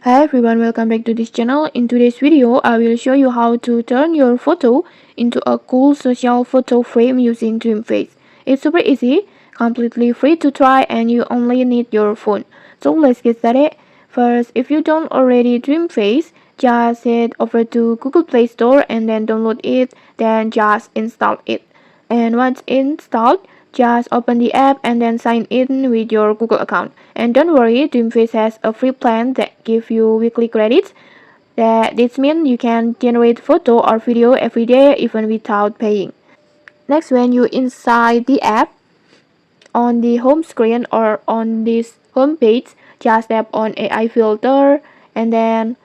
Hi everyone, welcome back to this channel. In today's video, I will show you how to turn your photo into a cool social photo frame using Dreamface. It's super easy, completely free to try, and you only need your phone. So let's get started. First, if you don't already Dreamface, just head over to Google Play Store and then download it, then just install it. And once installed, just open the app and then sign in with your Google account. And don't worry, Dreamface has a free plan that gives you weekly credits. This means you can generate photo or video every day even without paying. Next, when you inside the app, on the home screen or on this home page, just tap on AI filter, and then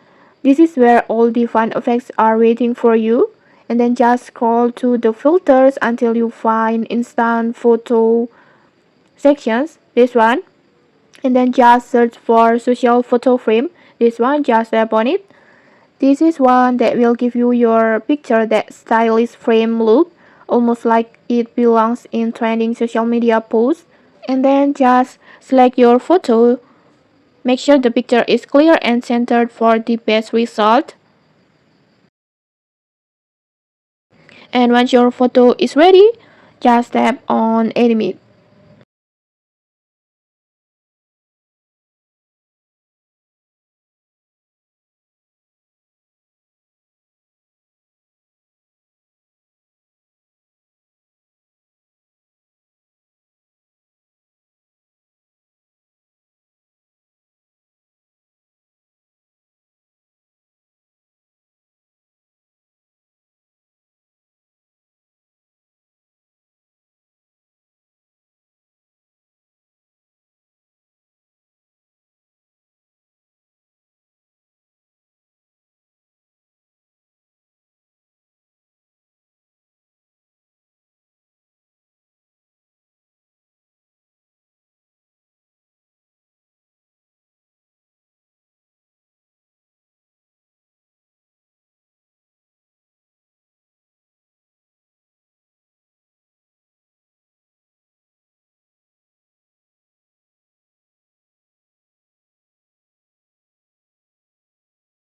this is where all the fun effects are waiting for you. And then just scroll to the filters until you find instant photo sections, this one. And then just search for social photo frame, this one, just tap on it. This is one that will give you your picture that stylish frame look, almost like it belongs in trending social media posts. And then just select your photo. Make sure the picture is clear and centered for the best result. And once your photo is ready, just tap on Edit.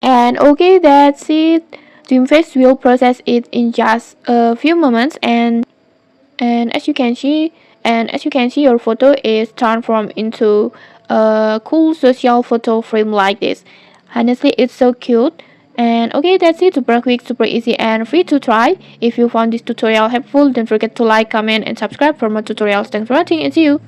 And okay, that's it. Dreamface will process it in just a few moments, and as you can see, your photo is transformed into a cool social photo frame like this. Honestly, it's so cute. And okay, that's it. Super quick, super easy, and free to try. If you found this tutorial helpful, don't forget to like, comment, and subscribe for more tutorials. Thanks for watching, and see you.